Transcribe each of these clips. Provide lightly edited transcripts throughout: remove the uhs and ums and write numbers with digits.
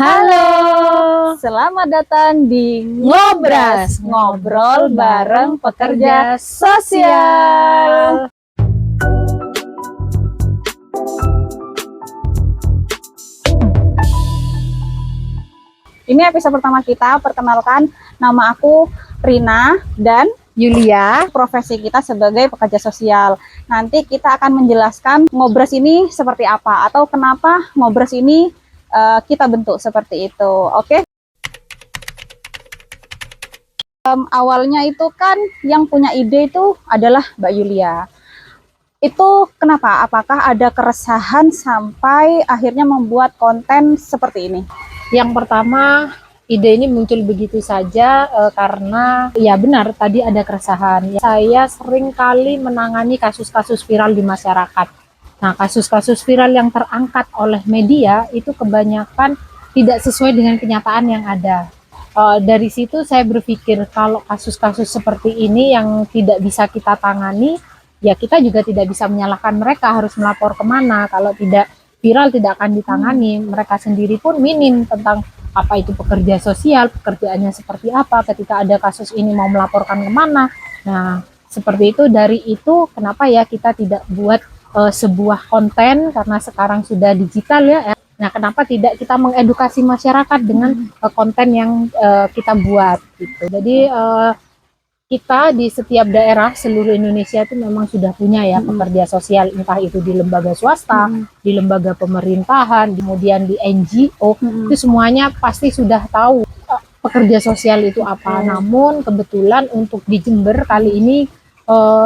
Halo, Selamat datang di Ngobras, Ngobrol bareng pekerja sosial. Ini episode pertama kita. Perkenalkan, nama aku Rina dan Yulia. profesi kita sebagai pekerja sosial. Nanti kita akan menjelaskan Ngobras ini seperti apa atau kenapa Ngobras ini kita bentuk seperti itu. Oke? Awalnya itu kan yang punya ide itu adalah Mbak Yulia. Itu kenapa? Apakah ada keresahan sampai akhirnya membuat konten seperti ini? Yang pertama, ide ini muncul begitu saja karena ya benar tadi ada keresahan. Saya sering kali menangani kasus-kasus viral di masyarakat. Nah, kasus-kasus viral yang terangkat oleh media itu kebanyakan tidak sesuai dengan kenyataan yang ada. Dari situ saya berpikir kalau kasus-kasus seperti ini yang tidak bisa kita tangani, ya kita juga tidak bisa menyalahkan mereka harus melapor kemana. Kalau tidak viral tidak akan ditangani, mereka sendiri pun minim tentang apa itu pekerja sosial, pekerjaannya seperti apa, ketika ada kasus ini mau melaporkan kemana. Nah, seperti itu. Dari itu kenapa ya kita tidak buat sebuah konten, karena sekarang sudah digital ya. Nah, kenapa tidak kita mengedukasi masyarakat dengan konten yang kita buat gitu. Jadi kita di setiap daerah seluruh Indonesia itu memang sudah punya ya pekerja sosial, entah itu di lembaga swasta, di lembaga pemerintahan, kemudian di NGO, itu semuanya pasti sudah tahu pekerja sosial itu apa. Namun kebetulan untuk di Jember kali ini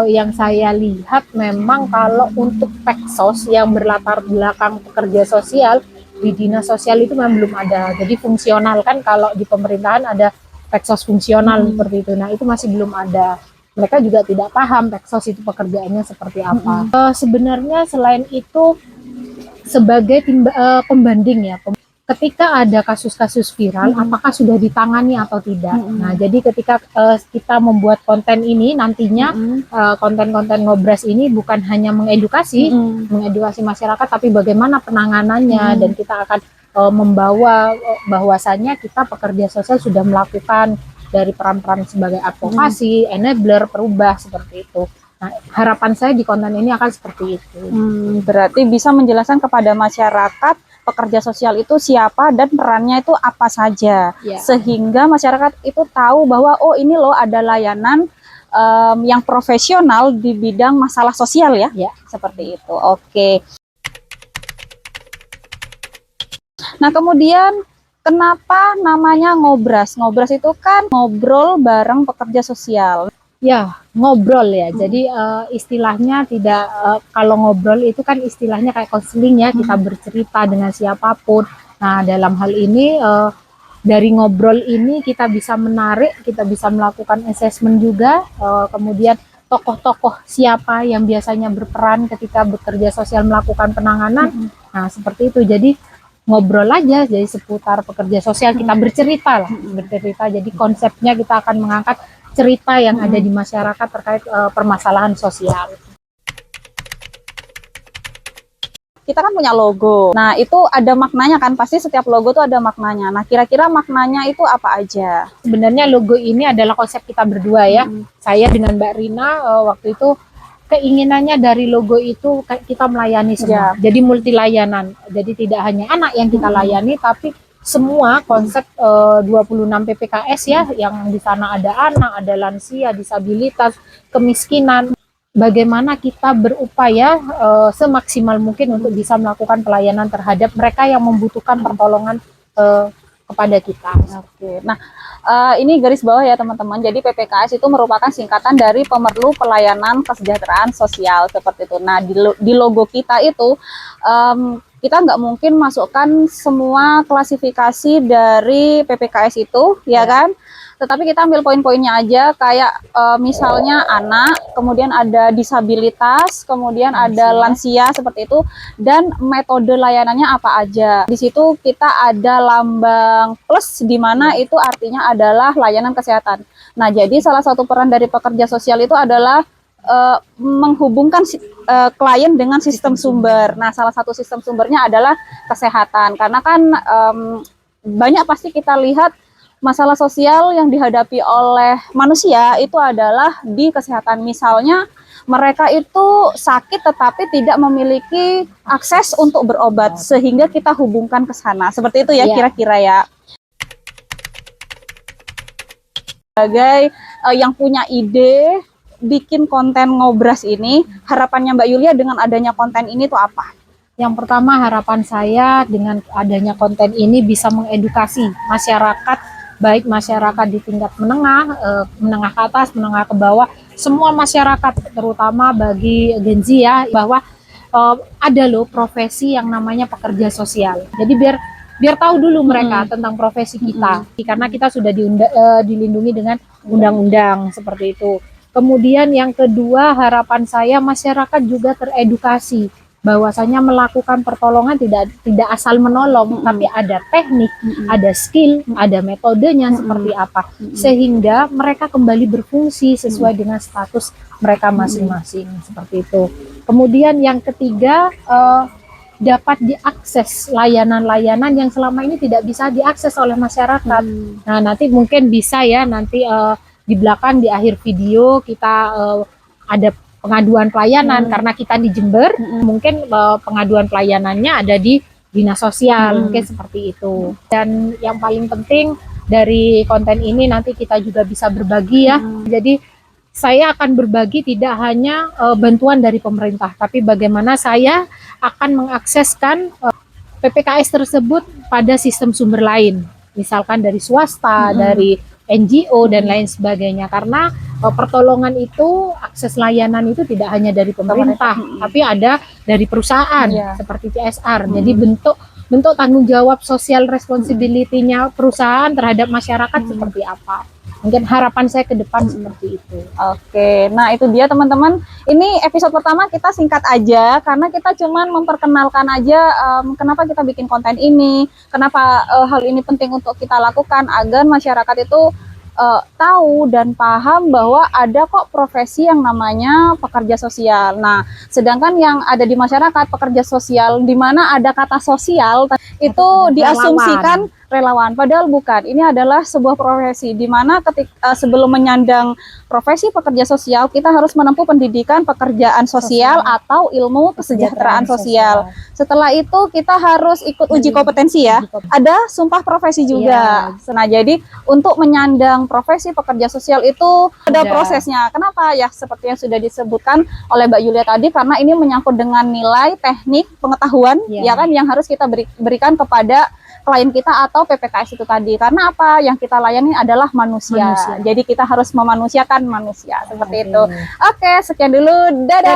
yang saya lihat memang kalau untuk peksos yang berlatar belakang pekerja sosial di dinas sosial itu memang belum ada. Jadi fungsional kan, kalau di pemerintahan ada peksos fungsional seperti itu. Nah, itu masih belum ada. Mereka juga tidak paham peksos itu pekerjaannya seperti apa. Sebenarnya selain itu sebagai pembanding ya, ketika ada kasus-kasus viral, apakah sudah ditangani atau tidak. Nah, jadi ketika kita membuat konten ini nantinya konten-konten Ngobras ini bukan hanya mengedukasi masyarakat, tapi bagaimana penanganannya, dan kita akan membawa bahwasannya kita pekerja sosial sudah melakukan dari peran-peran sebagai advokasi, enabler, perubah seperti itu. Nah, harapan saya di konten ini akan seperti itu. Berarti bisa menjelaskan kepada masyarakat pekerja sosial itu siapa dan perannya itu apa saja, sehingga masyarakat itu tahu bahwa oh ini loh ada layanan yang profesional di bidang masalah sosial ya. Seperti itu. Oke. Nah, kemudian kenapa namanya Ngobras? Ngobras itu kan ngobrol bareng pekerja sosial. Ya, ngobrol ya. Jadi istilahnya tidak kalau ngobrol itu kan istilahnya kayak konseling ya, kita bercerita dengan siapapun. Nah, dalam hal ini dari ngobrol ini kita bisa menarik, kita bisa melakukan assessment juga, kemudian tokoh-tokoh siapa yang biasanya berperan ketika bekerja sosial melakukan penanganan. Nah, seperti itu. Jadi ngobrol aja, jadi seputar pekerja sosial, kita bercerita lah, bercerita. Jadi konsepnya kita akan mengangkat cerita yang ada di masyarakat terkait permasalahan sosial. Kita kan punya logo. Nah, itu ada maknanya kan? Pasti setiap logo tuh ada maknanya. Nah, kira-kira maknanya itu apa aja? Sebenarnya logo ini adalah konsep kita berdua ya. Saya dengan Mbak Rina waktu itu keinginannya dari logo itu kita melayani semua. Jadi multi layanan. Jadi tidak hanya anak yang kita layani, tapi semua konsep 26 PPKS ya, yang di sana ada anak, ada lansia, disabilitas, kemiskinan. Bagaimana kita berupaya semaksimal mungkin untuk bisa melakukan pelayanan terhadap mereka yang membutuhkan pertolongan kepada kita. Oke. Nah, ini garis bawah ya teman-teman. Jadi PPKS itu merupakan singkatan dari Pemerlu Pelayanan Kesejahteraan Sosial seperti itu. Nah, di logo kita itu kita nggak mungkin masukkan semua klasifikasi dari PPKS itu, ya kan? Tetapi kita ambil poin-poinnya aja, kayak misalnya anak, kemudian ada disabilitas, kemudian ada lansia seperti itu, dan metode layanannya apa aja. Di situ kita ada lambang plus, di mana itu artinya adalah layanan kesehatan. Nah, jadi salah satu peran dari pekerja sosial itu adalah menghubungkan klien dengan sistem sumber. Nah, salah satu sistem sumbernya adalah kesehatan, karena kan banyak pasti kita lihat masalah sosial yang dihadapi oleh manusia itu adalah di kesehatan. Misalnya mereka itu sakit tetapi tidak memiliki akses untuk berobat, sehingga kita hubungkan ke sana. Seperti itu ya, Iya. kira-kira ya. Sebagai yang punya ide bikin konten ngobras ini, harapannya Mbak Yulia dengan adanya konten ini tuh apa? Yang pertama, harapan saya dengan adanya konten ini bisa mengedukasi masyarakat, baik masyarakat di tingkat menengah, menengah ke atas, menengah ke bawah, semua masyarakat, terutama bagi Gen Z ya, bahwa ada loh profesi yang namanya pekerja sosial. Jadi biar tahu dulu mereka tentang profesi kita, karena kita sudah dilindungi dengan undang-undang seperti itu. Kemudian yang kedua, harapan saya masyarakat juga teredukasi bahwasanya melakukan pertolongan tidak asal menolong, tapi ada teknik, ada skill, ada metodenya seperti apa, sehingga mereka kembali berfungsi sesuai dengan status mereka masing-masing seperti itu. Kemudian yang ketiga, dapat diakses layanan-layanan yang selama ini tidak bisa diakses oleh masyarakat. Nah, nanti mungkin bisa ya, nanti di belakang di akhir video kita ada pengaduan pelayanan, karena kita di Jember, mungkin pengaduan pelayanannya ada di dinas sosial, mungkin seperti itu. Dan yang paling penting dari konten ini nanti kita juga bisa berbagi ya. Jadi saya akan berbagi tidak hanya bantuan dari pemerintah, tapi bagaimana saya akan mengakseskan PPKS tersebut pada sistem sumber lain, misalkan dari swasta, dari NGO dan lain sebagainya. Karena pertolongan itu, akses layanan itu tidak hanya dari pemerintah, tapi ada dari perusahaan seperti CSR. Jadi bentuk tanggung jawab social responsibility-nya perusahaan terhadap masyarakat seperti apa. Mungkin harapan saya ke depan seperti itu. Oke, nah itu dia teman-teman. Ini episode pertama kita singkat aja, karena kita cuman memperkenalkan aja kenapa kita bikin konten ini, kenapa hal ini penting untuk kita lakukan, agar masyarakat itu tahu dan paham bahwa ada kok profesi yang namanya pekerja sosial. Nah, sedangkan yang ada di masyarakat pekerja sosial, di mana ada kata sosial, itu diasumsikan relawan, padahal bukan. Ini adalah sebuah profesi di mana ketika sebelum menyandang profesi pekerja sosial, kita harus menempuh pendidikan pekerjaan sosial atau ilmu kesejahteraan sosial. Setelah itu kita harus ikut uji kompetensi ya. Ada sumpah profesi juga. Nah, jadi untuk menyandang profesi pekerja sosial itu ada prosesnya. Kenapa? Ya seperti yang sudah disebutkan oleh Mbak Yulia tadi, karena ini menyangkut dengan nilai, teknik, pengetahuan ya kan, yang harus kita berikan kepada klien kita atau PPKS itu tadi. Karena apa? Yang kita layani adalah manusia. Jadi kita harus memanusiakan manusia seperti itu. Oke, sekian dulu. Dadah.